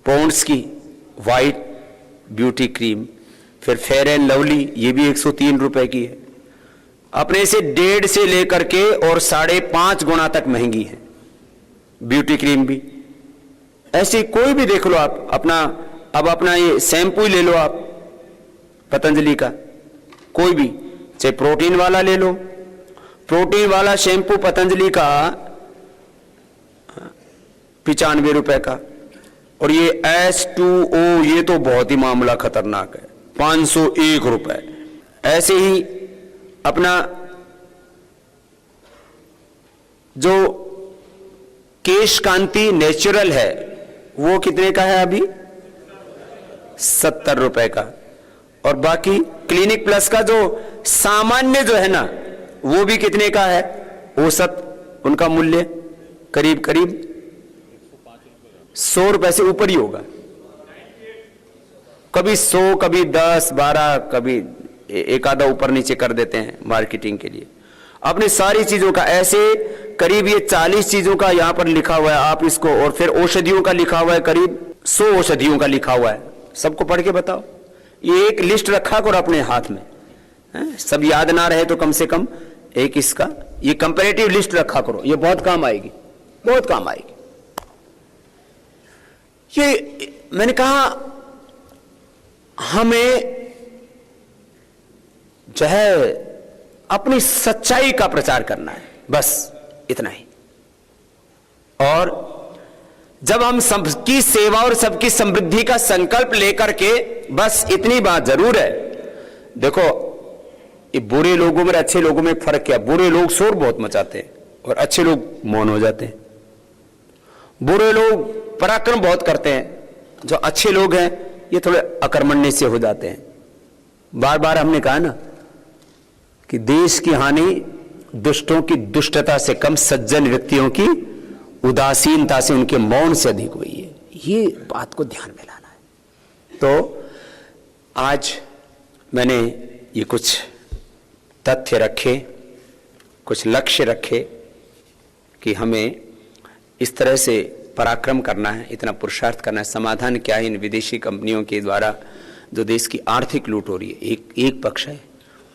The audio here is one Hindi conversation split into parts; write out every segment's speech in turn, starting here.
पॉन्ड्स की वाइट ब्यूटी क्रीम, फिर फेयर एंड लवली, ये भी 103 रुपए की है। अपने से 1.5 से लेकर के और 5.5 गुना तक महंगी है ब्यूटी क्रीम भी। ऐसे कोई भी देख लो आप अपना, अब अपना ये शैम्पू ले लो आप पतंजलि का, कोई भी, चाहे प्रोटीन वाला ले लो, प्रोटीन वाला शैम्पू पतंजलि का 95 रुपए का, और ये H2O ये तो बहुत ही मामला खतरनाक है, 501 रुपए। ऐसे ही अपना जो केश कांति नेचुरल है वो कितने का है अभी? 70 रुपए का। और बाकी क्लिनिक प्लस का जो सामान्य जो है ना वो भी कितने का है? औसत उनका मूल्य करीब करीब 100 रुपए से ऊपर ही होगा, कभी 100, कभी 10, 12, कभी एक आधा ऊपर नीचे कर देते हैं मार्केटिंग के लिए अपनी सारी चीजों का। ऐसे करीब ये 40 चीजों का यहां पर लिखा हुआ है आप इसको, और फिर औषधियों का लिखा हुआ है, करीब 100 औषधियों का लिखा हुआ है। सबको पढ़ के बताओ, ये एक लिस्ट रखा करो अपने हाथ में, सब याद ना रहे तो कम से कम एक इसका ये कंपैरेटिव लिस्ट रखा करो, ये बहुत काम आएगी, बहुत काम आएगी। ये मैंने कहा हमें जो है अपनी सच्चाई का प्रचार करना है, बस इतना ही। और जब हम सबकी सेवा और सबकी समृद्धि का संकल्प लेकर के, बस इतनी बात जरूर है। देखो ये बुरे लोगों में अच्छे लोगों में फर्क क्या? बुरे लोग शोर बहुत मचाते हैं और अच्छे लोग मौन हो जाते हैं। बुरे लोग पराक्रम बहुत करते हैं, जो अच्छे लोग हैं ये थोड़े अकर्मण्य से हो जाते हैं। बार बार हमने कहा ना कि देश की हानि दुष्टों की दुष्टता से कम, सज्जन व्यक्तियों की उदासीनता से, उनके मौन से अधिक हुई है। ये बात को ध्यान में लाना है। तो आज मैंने ये कुछ तथ्य रखे, कुछ लक्ष्य रखे कि हमें इस तरह से पराक्रम करना है, इतना पुरुषार्थ करना है। समाधान क्या है? इन विदेशी कंपनियों के द्वारा जो देश की आर्थिक लूट हो रही है, एक पक्ष है,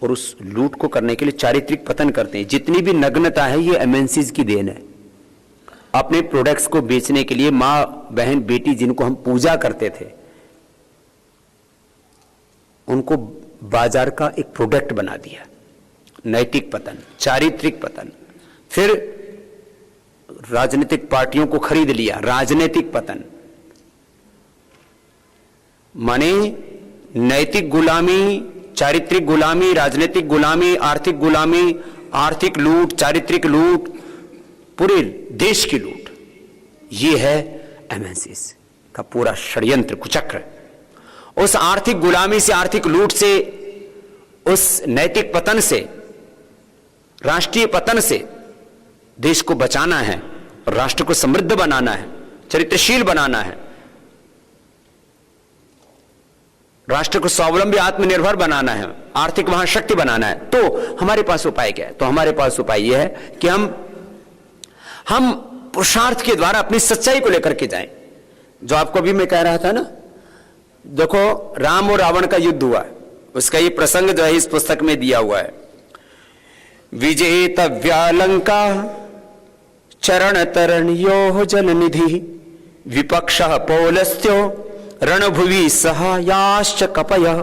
और उस लूट को करने के लिए चारित्रिक पतन करते हैं। जितनी भी नग्नता है ये एमएनसीज की देन है। अपने प्रोडक्ट्स को बेचने के लिए माँ बहन बेटी जिनको हम पूजा करते थे उनको बाजार का एक प्रोडक्ट बना दिया। नैतिक पतन, चारित्रिक पतन, फिर राजनीतिक पार्टियों को खरीद लिया, राजनीतिक पतन, माने नैतिक गुलामी, चारित्रिक गुलामी, राजनीतिक गुलामी, आर्थिक गुलामी, आर्थिक लूट, चारित्रिक लूट, पूरे देश की लूट। ये है एमएनसीज का पूरा षड्यंत्र कुचक्र। उस आर्थिक गुलामी से, आर्थिक लूट से, उस नैतिक पतन से, राष्ट्रीय पतन से देश को बचाना है और राष्ट्र को समृद्ध बनाना है, चरित्रशील बनाना है, राष्ट्र को स्वावलंबी आत्मनिर्भर बनाना है, आर्थिक महाशक्ति बनाना है। तो हमारे पास उपाय क्या है? तो हमारे पास उपाय यह है कि हम पुरुषार्थ के द्वारा अपनी सच्चाई को लेकर के जाएं। जो आपको अभी मैं कह रहा था ना, देखो राम और रावण का युद्ध हुआ, उसका ये प्रसंग जो है इस पुस्तक में दिया हुआ है। विजेतव्या लंका चरण तरणयो जल निधि विपक्षः पौलस्त्यो रणभुवि सहायाश्च कपयः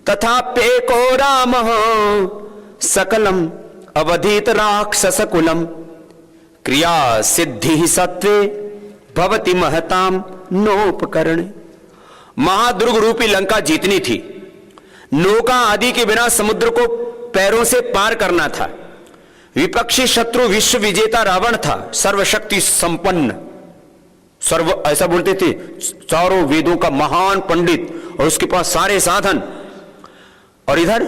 तथाप्येको रामः सकलम् अवधीत राक्षसकुलम् क्रिया सिद्धि सत्वे भवति महताम नोपकरण। महादुर्ग रूपी लंका जीतनी थी, नौका आदि के बिना समुद्र को पैरों से पार करना था। विपक्षी शत्रु विश्व विजेता रावण था, सर्वशक्ति संपन्न, ऐसा बोलते थे, चारों वेदों का महान पंडित, और उसके पास सारे साधन। और इधर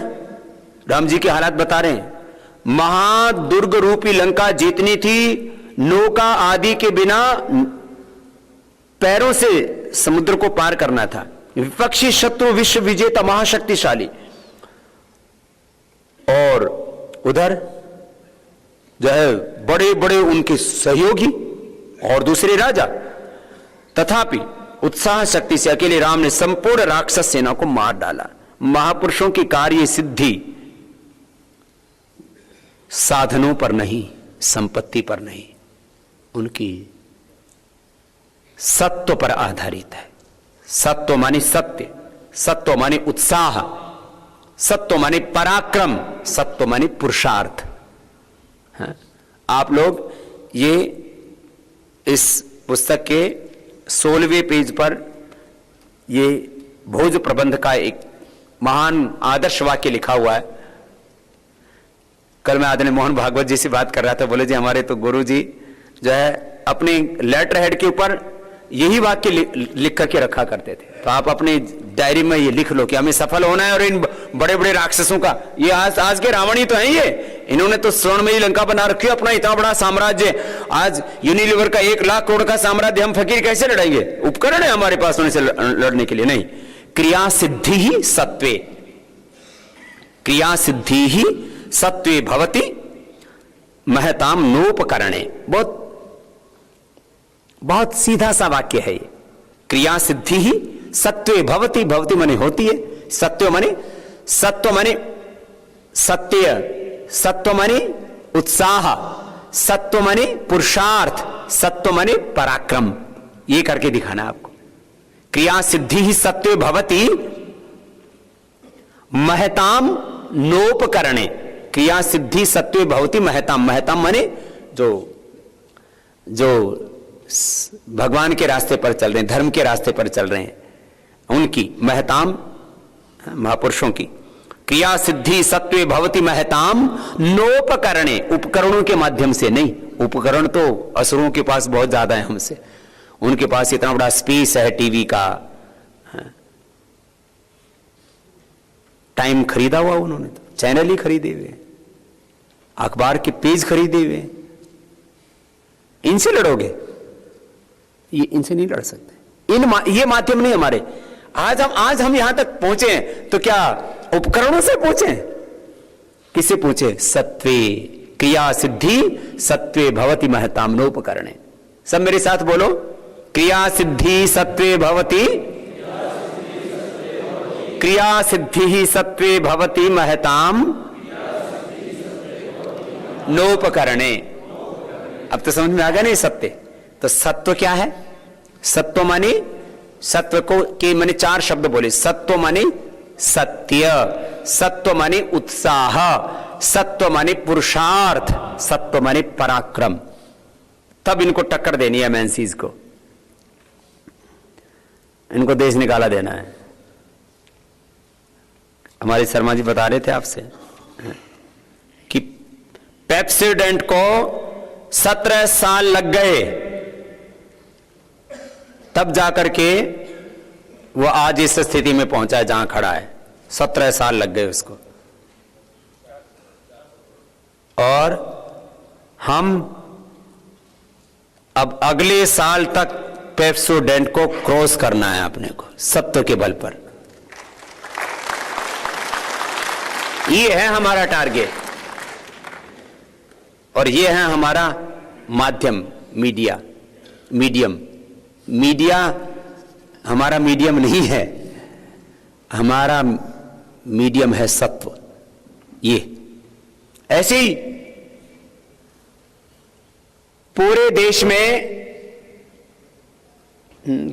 राम जी के हालात बता रहे हैं, महादुर्ग रूपी लंका जीतनी थी, नौका आदि के बिना पैरों से समुद्र को पार करना था। विपक्षी शत्रु विश्व विजेता महाशक्तिशाली, और उधर जो है बड़े बड़े उनके सहयोगी और दूसरे राजा। तथापि उत्साह शक्ति से अकेले राम ने संपूर्ण राक्षस सेना को मार डाला। महापुरुषों की कार्य सिद्धि साधनों पर नहीं, संपत्ति पर नहीं, उनकी सत्व पर आधारित है। सत्व माने सत्य, सत्व माने उत्साह, सत्व माने पराक्रम, सत्व माने पुरुषार्थ। आप लोग ये इस पुस्तक के 16वें पेज पर ये भोज प्रबंध का एक महान आदर्श वाक्य लिखा हुआ है। कल मैं आदरणीय मोहन भागवत जी से बात कर रहा था, बोले जी हमारे तो गुरु जी जो है अपने लेटर हेड के ऊपर यही वाक्य लिख करके रखा करते थे। तो आप अपने डायरी में ये लिख लो कि हमें सफल होना है और इन बड़े बड़े राक्षसों का, ये आज के रावण ही तो हैं, ये इन्होंने तो स्वर्णमयी लंका बना रखी है, अपना इतना बड़ा साम्राज्य। आज यूनिलीवर का 1 लाख करोड़ का साम्राज्य हम फकीर कैसे लड़ाएंगे? उपकरण है हमारे पास उनसे लड़ने के लिए। नहीं, क्रिया सिद्धि ही सत्वे, क्रिया सिद्धि ही सत्वे भवति महताम नोपकरणे। बहुत सीधा सा वाक्य है ये। क्रिया सिद्धि ही सत्वे भवति, भवति माने होती है, सत्व माने सत्व माने सत्य, सत्व माने उत्साह, सत्व माने पुरुषार्थ, सत्व माने पराक्रम। ये करके दिखाना आपको। क्रिया सिद्धि ही सत्वे भवति महताम नोपकरणे। क्रिया सिद्धि सत्वे भवति महताम, महताम माने जो भगवान के रास्ते पर चल रहे हैं, धर्म के रास्ते पर चल रहे हैं, उनकी, महताम महापुरुषों की। क्रिया सिद्धि सत्वे भवति महताम नोपकरणे, उपकरणों के माध्यम से नहीं। उपकरण तो असुरों के पास बहुत ज्यादा है हमसे, उनके पास इतना बड़ा स्पेस है, टीवी का टाइम खरीदा हुआ उन्होंने, तो चैनल ही खरीदे हुए, अखबार के पेज खरीदे हुए। इनसे लड़ोगे? ये इनसे नहीं लड़ सकते। ये माध्यम नहीं हमारे। आज हम यहां तक पहुंचे तो क्या उपकरणों से पहुंचे? किससे पहुंचे? सत्वे, क्रिया सिद्धि सत्वे भवति महताम नोपकरणे। सब मेरे साथ बोलो, क्रिया सिद्धि सत्वे भवति, क्रिया सिद्धि सत्वे भवति महताम नोपकरणे। अब तो समझ में आ गया नहीं सत्य? तो सत्व क्या है? सत्व माने, सत्व को के माने 4 शब्द बोले। सत्व माने सत्य, सत्व माने उत्साह, सत्व माने पुरुषार्थ, सत्व माने पराक्रम। तब इनको टक्कर देनी है मैंसीज को, इनको देश निकाला देना है। हमारे शर्मा जी बता रहे थे आपसे कि पेप्सिडेंट को 17 साल लग गए, तब जाकर के वो आज इस स्थिति में पहुंचा है जहां खड़ा है। 17 साल लग गए उसको। और हम अब अगले साल तक पेप्सोडेंट को क्रॉस करना है अपने को, सत्य के बल पर। ये है हमारा टारगेट और ये है हमारा माध्यम, मीडियम। मीडिया हमारा मीडियम नहीं है, हमारा मीडियम है सत्व। ये ऐसे ही पूरे देश में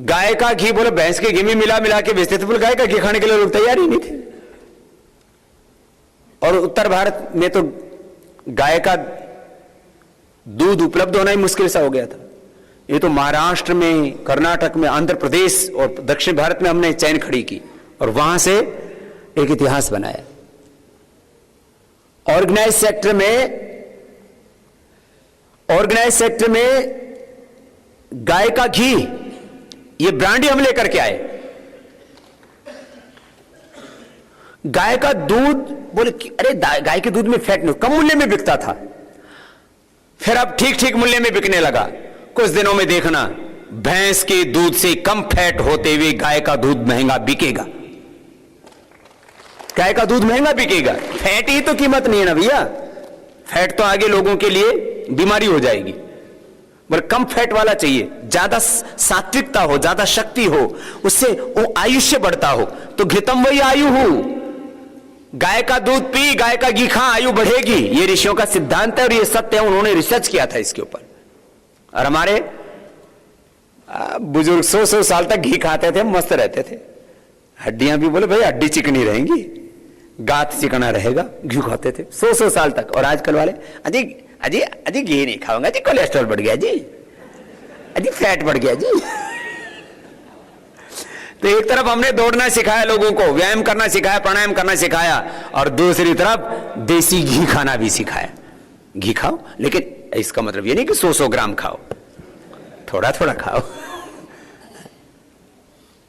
गाय का घी, बोले भैंस के घी में मिला के बेचते थे, बोले गाय का घी खाने के लिए लोग तैयार ही नहीं थे। और उत्तर भारत में तो गाय का दूध उपलब्ध होना ही मुश्किल सा हो गया था। ये तो महाराष्ट्र में, कर्नाटक में, आंध्र प्रदेश और दक्षिण भारत में हमने चैन खड़ी की और वहां से एक इतिहास बनाया। ऑर्गेनाइज सेक्टर में गाय का घी, ये ब्रांड ही हम लेकर के आए। गाय का दूध, बोले अरे गाय के दूध में फैट नहीं, कम मूल्य में बिकता था, फिर अब ठीक मूल्य में बिकने लगा। कुछ दिनों में देखना भैंस के दूध से कम फैट होते हुए गाय का दूध महंगा बिकेगा। गाय का दूध महंगा बिकेगा, फैट ही तो कीमत नहीं है ना भैया। फैट तो आगे लोगों के लिए बीमारी हो जाएगी। बोले कम फैट वाला चाहिए, ज्यादा सात्विकता हो, ज्यादा शक्ति हो, उससे वो आयुष्य बढ़ता हो। तो घृतम वही आयु हो, गाय का दूध पी, गाय का घी खा, आयु बढ़ेगी। ये ऋषियों का सिद्धांत है और ये सत्य है, उन्होंने रिसर्च किया था इसके ऊपर। और हमारे बुजुर्ग 100 साल तक घी खाते थे, मस्त रहते थे। हड्डियां भी बोले भाई हड्डी चिकनी रहेंगी, गात चिकना रहेगा, घी खाते थे 100 साल तक। और आजकल वाले अजी अजी अजी घी नहीं खाऊंगा जी, कोलेस्ट्रॉल बढ़ गया जी, अजी फैट बढ़ गया जी। तो एक तरफ हमने दौड़ना सिखाया लोगों को, व्यायाम करना सिखाया, प्राणायाम करना सिखाया, और दूसरी तरफ देसी घी खाना भी सिखाया। घी खाओ, लेकिन इसका मतलब ये नहीं कि 100 ग्राम खाओ, थोड़ा थोड़ा खाओ।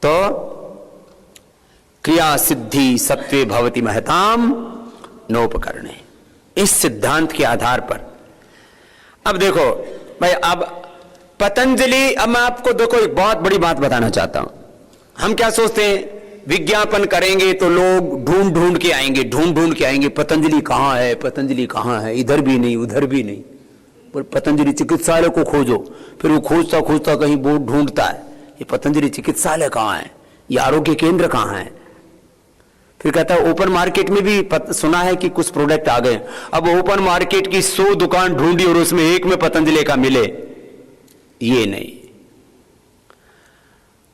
तो क्रिया सिद्धि सत्वे भवति महताम नोपकरणे, इस सिद्धांत के आधार पर। अब देखो भाई, अब पतंजलि, अब मैं आपको देखो एक बहुत बड़ी बात बताना चाहता हूं। हम क्या सोचते हैं, विज्ञापन करेंगे तो लोग ढूंढ ढूंढ के आएंगे, ढूंढ ढूंढ के आएंगे, पतंजलि कहां है, पतंजलि कहां है, इधर भी नहीं उधर भी नहीं। पर पतंजलि चिकित्सालय को खोजो, फिर वो खोजता खोजता कहीं बोर्ड ढूंढता है, ये पतंजलि चिकित्सालय कहां है, ये आरोग्य केंद्र कहां है। फिर कहता है ओपन मार्केट में भी सुना है कि कुछ प्रोडक्ट आ गए। अब ओपन मार्केट की 100 दुकान ढूंढी और उसमें एक में पतंजलि का मिले, ये नहीं।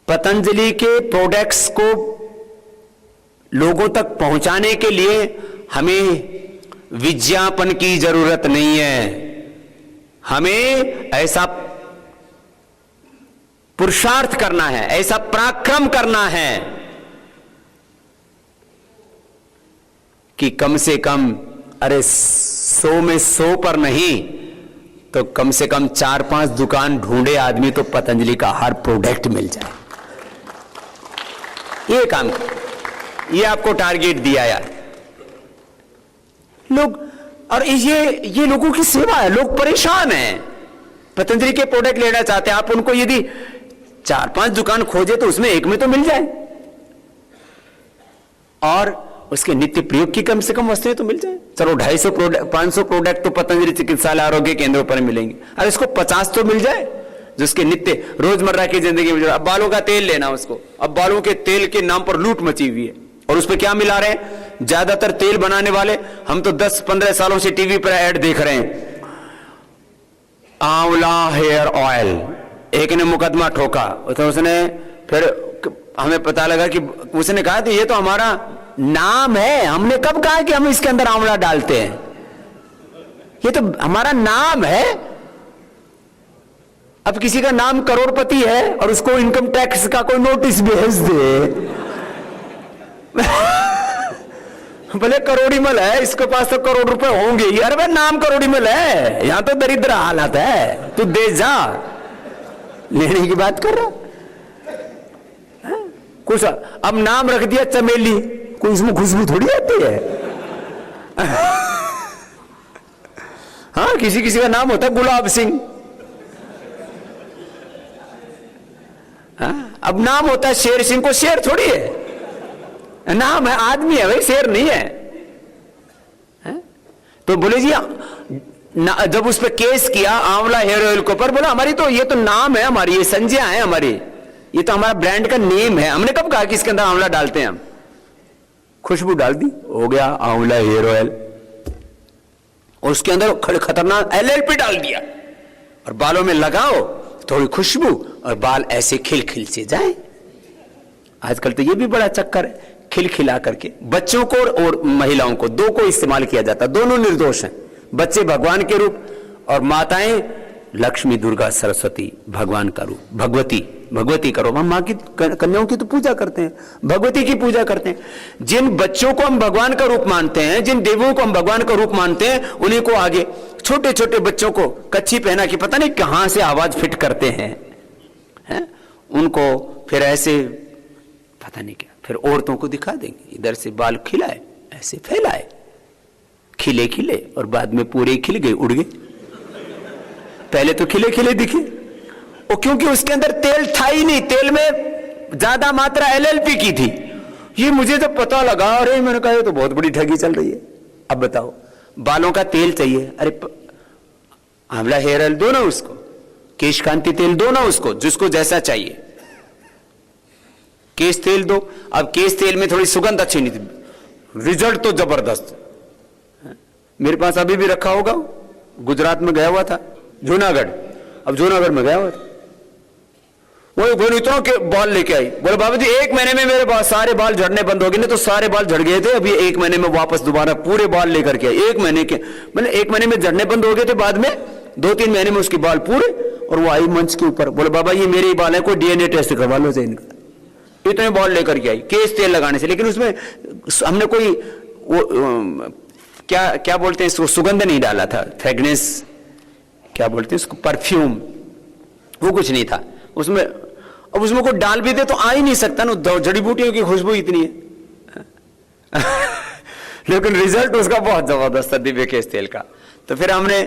पतंजलि के प्रोडक्ट्स को लोगों तक पहुंचाने के लिए हमें विज्ञापन की जरूरत नहीं है, हमें ऐसा पुरुषार्थ करना है, ऐसा पराक्रम करना है कि कम से कम, अरे 100 में 100 पर नहीं तो कम से कम 4-5 दुकान ढूंढे आदमी तो पतंजलि का हर प्रोडक्ट मिल जाए। ये काम, ये आपको टारगेट दिया यार लोग। और ये लोगों की सेवा है, लोग परेशान हैं, पतंजलि के प्रोडक्ट लेना चाहते हैं। आप उनको यदि 4-5 दुकान खोजे तो उसमें एक में तो मिल जाए, और उसके नित्य प्रयोग की कम से कम वस्तुएं तो मिल जाए। चलो 250 प्रोडक्ट 500 प्रोडक्ट तो पतंजलि चिकित्सालय आरोग्य केंद्रों पर मिलेंगे, और इसको 50 तो मिल जाए जिसके नित्य रोजमर्रा की जिंदगी में। अब बालों का तेल लेना उसको, अब बालों के तेल के नाम पर लूट मची हुई है, और उस पर क्या मिला रहे हैं ज्यादातर तेल बनाने वाले। हम तो 10-15 सालों से टीवी पर ऐड देख रहे हैं, आंवला हेयर ऑयल। एक ने मुकदमा ठोका, तो उसने फिर हमें पता लगा कि उसने कहा कि ये तो हमारा नाम है, हमने कब कहा कि हम इसके अंदर आंवला डालते हैं, ये तो हमारा नाम है। अब किसी का नाम करोड़पति है और उसको इनकम टैक्स का कोई नोटिस भेज दे, भले करोड़ीमल है, इसके पास तो करोड़ रुपए होंगे ही, अरे भाई नाम करोड़ीमल है, यहां तो दरिद्र हालत है, तू दे जा, लेने की बात कर रहा कुछ। अब नाम रख दिया चमेली, कोई इसमें खुशबू थोड़ी आती है। हाँ, किसी किसी का नाम होता है गुलाब सिंह। हाँ, अब नाम होता है शेर सिंह, को शेर थोड़ी है, नाम है, आदमी है भाई, शेर नहीं है। तो बोले जी जब उस पर केस किया आंवला हेयर ऑयल के ऊपर, बोला हमारी तो ये तो नाम है, हमारी ये संज्ञा है, हमारी ये तो हमारा ब्रांड का नेम है, हमने कब कहा कि इसके अंदर आंवला डालते हैं हम। खुशबू डाल दी, हो गया आंवला हेयर ऑयल, और उसके अंदर खतरनाक LLP डाल दिया, और बालों में लगाओ थोड़ी खुशबू और बाल ऐसे खिलखिल से जाए। आजकल तो ये भी बड़ा चक्कर है, खिलखिला करके बच्चों को और महिलाओं को, दो को इस्तेमाल किया जाता, दोनों निर्दोष हैं। बच्चे भगवान के रूप और माताएं लक्ष्मी, दुर्गा, सरस्वती भगवान का रूप। भगवती करो, हम माँ की कन्याओं की तो पूजा करते हैं, भगवती की पूजा करते हैं। जिन बच्चों को हम भगवान का रूप मानते हैं, जिन देवों को हम भगवान का रूप मानते हैं, उन्हीं को आगे छोटे छोटे बच्चों को कच्छी पहना के पता नहीं कहां से आवाज फिट करते हैं, उनको फिर ऐसे पता नहीं क्या, फिर औरतों को दिखा देंगे, इधर से बाल खिलाए, ऐसे फैलाए, खिले खिले, और बाद में पूरे खिल गए, उड़ गए। पहले तो खिले खिले दिखे, और क्योंकि उसके अंदर तेल था ही नहीं, तेल में ज्यादा मात्रा LLP की थी। ये मुझे जब पता लगा, अरे मैंने कहा ये तो बहुत बड़ी ठगी चल रही है। अब बताओ, बालों का तेल चाहिए, अरे आंवला हेयर ऑयल दो ना उसको, केश कांति तेल दो ना उसको, जिसको जैसा चाहिए। केश तेल दो। अब केश तेल में थोड़ी सुगंध अच्छी नहीं थी, रिजल्ट तो जबरदस्त। मेरे पास अभी भी रखा होगा, गुजरात में गया हुआ था, जूनागढ़। अब जूनागढ़ में गया हुआ था, वो गोनीतों के बाल लेके आई, बोले बाबा जी 1 महीने में मेरे सारे बाल झड़ने बंद हो गए। नहीं तो सारे बाल झड़ गए थे, अभी 1 महीने में वापस दोबारा पूरे बाल लेकर के आई। 1 महीने के, मैंने 1 महीने में झड़ने बंद हो गए थे, बाद में 2-3 महीने में उसके बाल पूरे। और वो आई मंच के ऊपर, बोले बाबा ये मेरे ही बाल है, कोई डीएनए टेस्ट करवा लो इनका। इतने बाल लेकर के आई केश तेल लगाने से, लेकिन उसमें हमने कोई क्या बोलते हैं इसको, सुगंध नहीं डाला था, फ्रेग्रेंस क्या बोलते हैं उसको, परफ्यूम, वो कुछ नहीं था उसमें। अब उसमें कोई डाल भी दे तो आ ही नहीं सकता ना, जड़ी बूटियों की खुशबू इतनी है। लेकिन रिजल्ट उसका बहुत जबरदस्त था, दिव्य केश तेल का। तो फिर हमने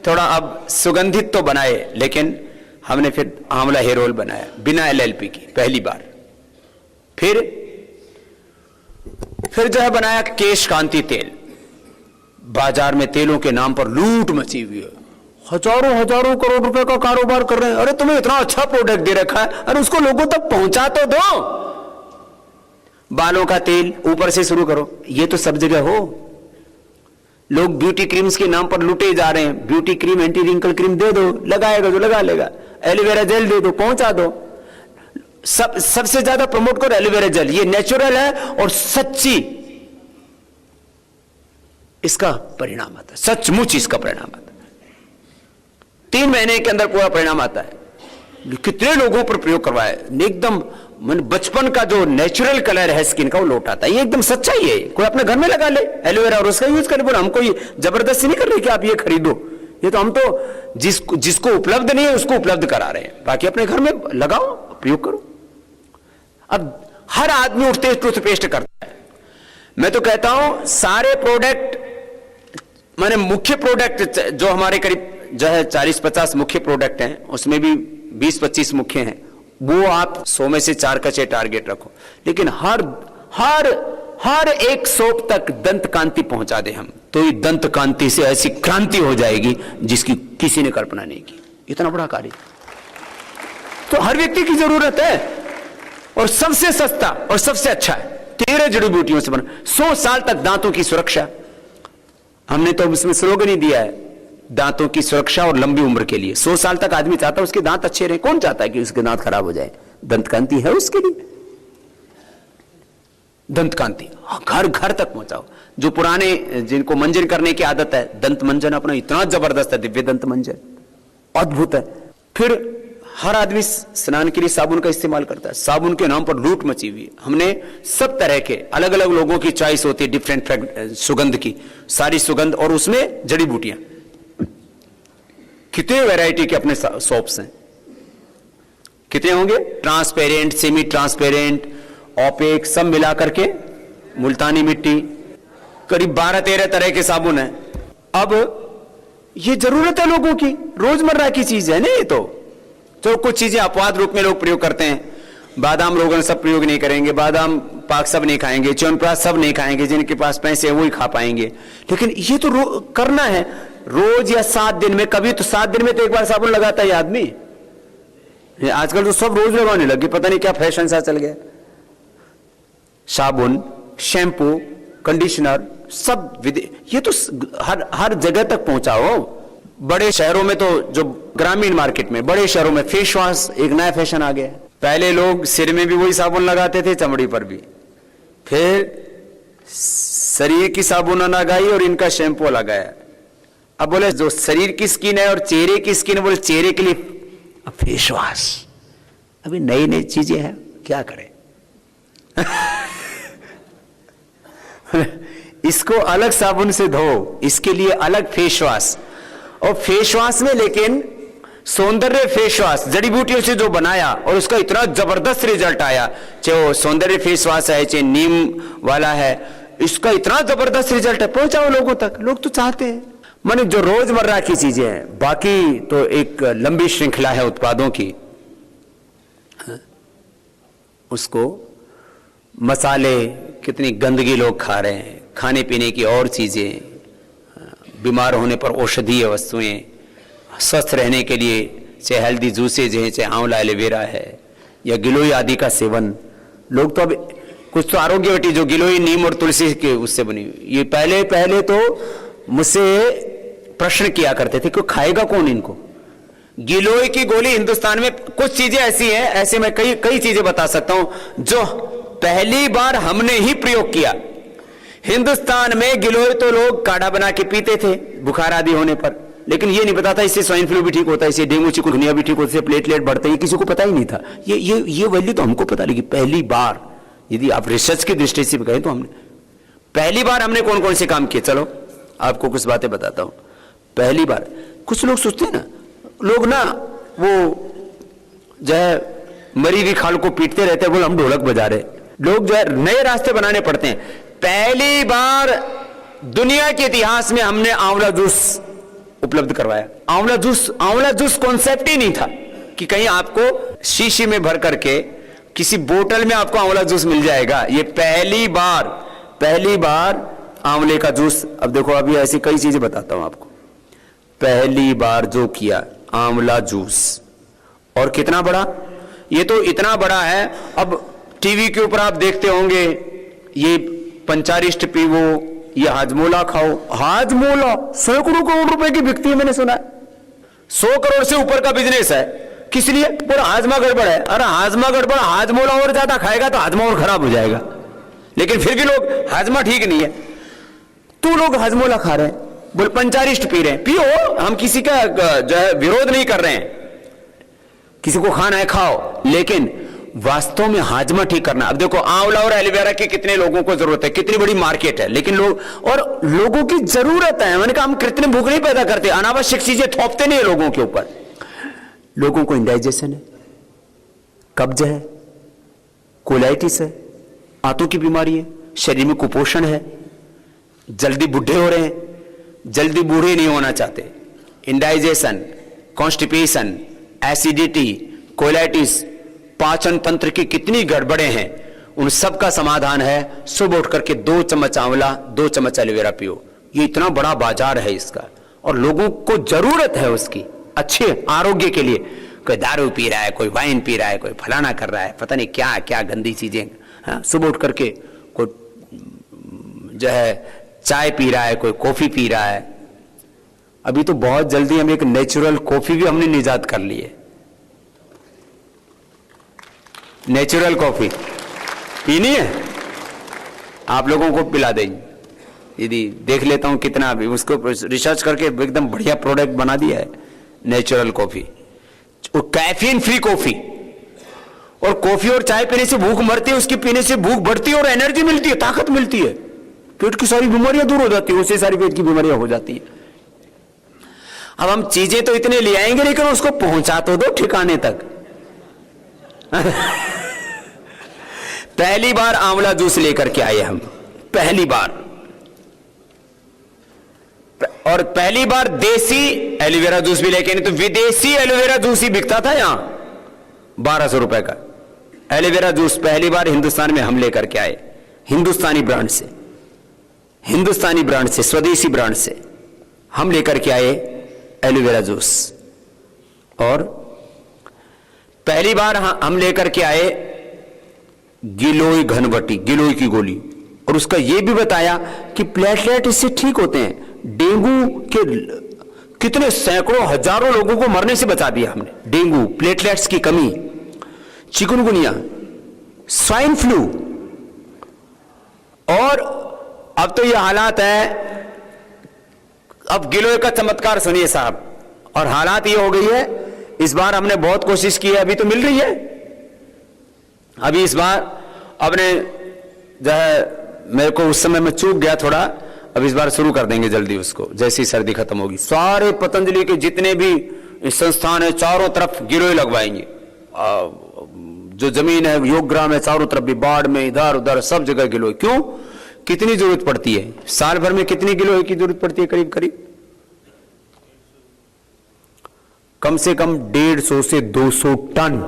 थोड़ा अब सुगंधित तो बनाए, लेकिन हमने फिर आंवला हेयर ऑयल बनाया बिना LLP की पहली बार। फिर जो है बनाया केश कांति तेल। बाजार में तेलों के नाम पर लूट मची हुई है, हजारों करोड़ रुपए का कारोबार कर रहे हैं। अरे तुम्हें इतना अच्छा प्रोडक्ट दे रखा है, अरे उसको लोगों तक पहुंचा तो दो। बालों का तेल ऊपर से शुरू करो, ये तो सब जगह हो। लोग ब्यूटी क्रीम्स के नाम पर लुटे जा रहे हैं। Beauty cream, anti wrinkle cream दे दो, लगाएगा जो लगा लेगा। एलोवेरा जेल दे दो, पहुंचा दो। सबसे ज्यादा प्रमोट करो एलोवेरा जेल, ये नेचुरल है और सच्ची इसका परिणाम आता है, सचमुच इसका परिणाम आता है। 3 महीने के अंदर पूरा परिणाम आता है। कितने लोगों पर प्रयोग करवाया, एकदम बचपन का जो नेचुरल कलर है स्किन का वो लौट आता है। ये एकदम सच्चाई है। कोई अपने घर में लगा ले एलोवेरा और उसका यूज करे, बोले हम कोई जबरदस्ती नहीं कर रहे कि आप ये खरीदो। ये तो हम तो जिसको उपलब्ध नहीं है उसको उपलब्ध करा रहे हैं, बाकी अपने घर में लगाओ, प्रयोग करो। अब हर आदमी उठते टूथपेस्ट करता है। मैं तो कहता हूं सारे प्रोडक्ट, माने मुख्य प्रोडक्ट जो हमारे करीब जो है 40-50 मुख्य प्रोडक्ट हैं, उसमें भी 20-25 मुख्य हैं, वो आप 100 में से 4 का 6 टारगेट रखो। लेकिन हर एक सोप तक दंत कांति पहुंचा दे हम, तो ये दंत कांति से ऐसी क्रांति हो जाएगी जिसकी किसी ने कल्पना नहीं की। इतना बड़ा कार्य तो हर व्यक्ति की जरूरत है, और सबसे सस्ता और सबसे अच्छा है। 13 जड़ी बूटियों से बना, 100 साल तक दांतों की सुरक्षा। हमने तो इसमें स्लोगन ही दिया है, दांतों की सुरक्षा और लंबी उम्र के लिए। 100 साल तक आदमी चाहता है उसके दांत अच्छे रहे। कौन चाहता है कि उसके दांत खराब हो जाए? दंत कांति है उसके लिए। दंत कांति घर घर तक पहुंचाओ। जो पुराने जिनको मंजन करने की आदत है, दंत मंजन अपना इतना जबरदस्त है, दिव्य दंत मंजन अद्भुत है। फिर हर आदमी स्नान के लिए साबुन का इस्तेमाल करता है, साबुन के नाम पर लूट मची हुई है। हमने सब तरह के अलग अलग लोगों की चॉइस होती है, डिफरेंट सुगंध की, सारी सुगंध, और उसमें जड़ी बूटियां। कितने वैरायटी के अपने सोप्स हैं, कितने होंगे, ट्रांसपेरेंट, सेमी ट्रांसपेरेंट, ओपेक, सब मिला करके, मुल्तानी मिट्टी, करीब 12-13 तरह के साबुन है। अब ये जरूरत है लोगों की, रोजमर्रा की चीज है ना ये तो कुछ चीजें अपवाद रूप में लोग प्रयोग करते हैं। बादाम रोगन सब प्रयोग नहीं करेंगे, बादाम पाक सब नहीं खाएंगे, च्यवनप्राश सब नहीं खाएंगे, जिनके पास पैसे वो ही खा पाएंगे। लेकिन ये तो करना है रोज या 7 दिन में। कभी तो 7 दिन में तो एक बार साबुन लगाता है आदमी। आजकल तो सब रोज लगाने लगे, पता नहीं क्या फैशन सा चल गया। साबुन, शैम्पू, कंडीशनर सब ये तो हर जगह तक पहुंचाओ। बड़े शहरों में तो, जो ग्रामीण मार्केट में, बड़े शहरों में फेस वॉश एक नया फैशन आ गया है। पहले लोग सिर में भी वही साबुन लगाते थे, चमड़ी पर भी, फिर शरीर की साबुन लगाई और इनका शैम्पू लगाया। अब बोले जो शरीर की स्किन है और चेहरे की स्किन है, बोले चेहरे के लिए फेस वॉश। अभी नई नई चीजें हैं, क्या करें। इसको अलग साबुन से धो, इसके लिए अलग फेस वॉश। और फेस वॉश में लेकिन सौंदर्य फेस वॉश जड़ी बूटियों से जो बनाया और उसका इतना जबरदस्त रिजल्ट आया, चाहे वो सौंदर्य फेस वॉश है चाहे नीम वाला है, इसका इतना जबरदस्त रिजल्ट है, पहुंचाओ लोगों तक। लोग तो चाहते हैं, माने जो रोजमर्रा की चीजें हैं, बाकी तो एक लंबी श्रृंखला है उत्पादों की। उसको मसाले, कितनी गंदगी लोग खा रहे हैं, खाने पीने की और चीजें, बीमार होने पर औषधीय वस्तुएं, स्वस्थ रहने के लिए चाहे हेल्दी जूसेज हैं, चाहे आंवला एलोवेरा है या गिलोय आदि का सेवन। लोग तो अब कुछ तो आरोग्य वटी जो गिलोय नीम और तुलसी के उससे बनी, ये पहले तो मुझसे प्रश्न किया करते थे कि खाएगा कौन इनको। गिलोय की गोली हिंदुस्तान में कुछ चीजें ऐसी हैं, ऐसे मैं कई चीजें बता सकता हूं जो पहली बार हमने ही प्रयोग किया। हिंदुस्तान में गिलोय तो लोग काढ़ा बना के पीते थे बुखार आदि होने पर, लेकिन ये नहीं पता था इससे स्वाइन फ्लू भी ठीक होता है, इससे डेंगू चिकुनगुनिया भी ठीक होता है, प्लेटलेट बढ़ते हैं, किसी को पता ही नहीं था। ये वैल्यू तो हमको पता लगी पहली बार। यदि आप रिसर्च की दृष्टि से कहें तो हमने पहली बार हमने कौन कौन से काम किए, चलो आपको कुछ बातें बताता हूं। पहली बार कुछ लोग सोचते हैं ना, लोग ना वो जो है मरी हुई खाल को पीटते रहते हैं, बोल हम ढोलक बजा रहे। लोग जो है नए रास्ते बनाने पड़ते हैं। पहली बार दुनिया के इतिहास में हमने आंवला जूस उपलब्ध करवाया। आंवला जूस कॉन्सेप्ट ही नहीं था कि कहीं आपको शीशी में भर करके किसी बोतल में आपको आंवला जूस मिल जाएगा। ये पहली बार आंवले का जूस। अब देखो अभी ऐसी कई चीजें बताता हूं आपको। पहली बार जो किया आंवला जूस, और कितना बड़ा, ये तो इतना बड़ा है। अब टीवी के ऊपर आप देखते होंगे ये पंचारिष्ट पीवो, ये हाजमोला खाओ। हाजमोला सैकड़ों करोड़ रुपए की बिकती है, मैंने सुना है 100 करोड़ से ऊपर का बिजनेस है। किस लिए? पूरा हाजमा गड़बड़ है। अरे हाजमा गड़बड़, हाजमोला और ज्यादा खाएगा तो हाजमा और खराब हो जाएगा। लेकिन फिर भी लोग, हाजमा ठीक नहीं है तो लोग हाजमोला खा रहे हैं, बोल पंचारिष्ट पी रहे हैं। पियो, हम किसी का जो है विरोध नहीं कर रहे हैं, किसी को खाना है खाओ, लेकिन वास्तव में हाजमा ठीक करना। अब देखो आंवला और एलोवेरा की कितने लोगों को जरूरत है, कितनी बड़ी मार्केट है, लेकिन लोगों की जरूरत है। मैंने कहा हम कृत्रिम भूख नहीं पैदा करते, अनावश्यक चीजें थोपते नहीं है लोगों के ऊपर। लोगों को इंडाइजेशन है, कब्ज है, कोलाइटिस है, आंतों की बीमारी है, शरीर में कुपोषण है, जल्दी बुढ़े हो रहे हैं, जल्दी बूढ़े नहीं होना चाहते, इंडाइजेशन, कॉन्स्टिपेशन, एसिडिटी, कोलाइटिस, पाचन तंत्र की कितनी गड़बड़ें हैं, उन सब का समाधान है सुबह उठ करके 2 चम्मच आंवला 2 चम्मच एलोवेरा पियो। ये इतना बड़ा बाजार है इसका, और लोगों को जरूरत है उसकी अच्छे आरोग्य के लिए। कोई दारू पी रहा है, कोई वाइन पी रहा है, कोई फलाना कर रहा है, पता नहीं क्या क्या गंदी चीजें। हाँ, सुबह उठ करके कोई जो है चाय पी रहा है, कोई कॉफी पी रहा है। अभी तो बहुत जल्दी हम एक नेचुरल कॉफी भी हमने निजात कर ली है। नेचुरल कॉफी पीनी है, आप लोगों को पिला देंगे। यदि देख लेता हूं कितना, अभी उसको रिसर्च करके एकदम बढ़िया प्रोडक्ट बना दिया है natural coffee, caffeine free coffee. और कॉफी और चाय पीने से भूख मरती है, उसके पीने से भूख बढ़ती है और एनर्जी मिलती है, ताकत मिलती है, पेट की सारी बीमारियां दूर हो जाती है, उससे सारी पेट की बीमारियां हो जाती है। अब हम चीजें तो इतने ले आएंगे, लेकिन उसको पहुंचा तो दो ठिकाने तक। पहली बार आंवला जूस लेकर के आए हम, पहली बार। और पहली बार देसी एलोवेरा जूस भी लेके, नहीं तो विदेशी एलोवेरा जूस ही बिकता था यहां 1200 रुपए का एलोवेरा जूस। पहली बार हिंदुस्तान में हम लेकर के आए, हिंदुस्तानी ब्रांड से, स्वदेशी ब्रांड से हम लेकर के आए एलोवेरा जूस। और पहली बार हम लेकर के आए गिलोय घनवटी, गिलोय की गोली, और उसका यह भी बताया कि प्लेटलेट इससे ठीक होते हैं। डेंगू के कितने सैकड़ों हजारों लोगों को मरने से बचा दिया हमने। डेंगू, प्लेटलेट्स की कमी, चिकुनगुनिया, स्वाइन फ्लू। और अब तो यह हालात है, अब गिलोय का चमत्कार सुनिए साहब। और हालात ये हो गई है, इस बार हमने बहुत कोशिश की है, अभी तो मिल रही है। अभी इस बार अपने जो है, मेरे को उस समय में चूक गया थोड़ा, अब इस बार शुरू कर देंगे जल्दी उसको, जैसी सर्दी खत्म होगी। सारे पतंजलि के जितने भी संस्थान है चारों तरफ गिलोय लगवाएंगे। जो जमीन है योगग्राम है चारों तरफ भी, बाढ़ में इधर उधर सब जगह गिलोय। क्यों? कितनी जरूरत पड़ती है साल भर में, कितनी गिलोय की जरूरत पड़ती है? करीब करीब कम से कम 150 से 200 टन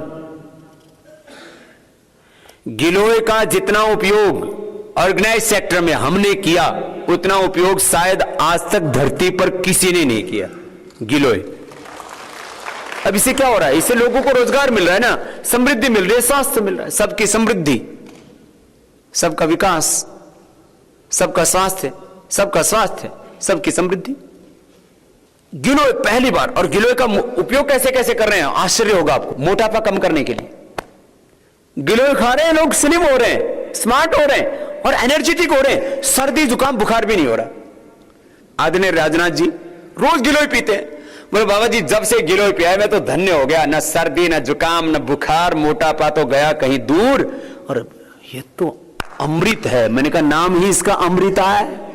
गिलोय का। जितना उपयोग ऑर्गेनाइज सेक्टर में हमने किया, उतना उपयोग शायद आज तक धरती पर किसी ने नहीं किया गिलोय। अब इससे क्या हो रहा है? इससे लोगों को रोजगार मिल रहा है ना, समृद्धि मिल रही है, स्वास्थ्य मिल रहा है, सबकी समृद्धि, सबका विकास, सबका स्वास्थ्य, सबका स्वास्थ्य, सबकी समृद्धि। गिलोय पहली बार, और गिलोय का उपयोग कैसे कैसे कर रहे हैं, आश्चर्य होगा आपको। मोटापा कम करने के लिए गिलोय खा रहे हैं लोग, स्लिम हो रहे हैं, स्मार्ट हो रहे हैं और एनर्जेटिक हो रहे हैं, सर्दी जुकाम बुखार भी नहीं हो रहा। आदरणीय राजनाथ जी रोज गिलोय पीते हैं। बोले बाबा जी जब से गिलोय पिया है मैं तो धन्य हो गया, न सर्दी न जुकाम न बुखार, मोटापा तो गया कहीं दूर, और ये तो अमृत है। मैंने कहा नाम ही इसका अमृता है।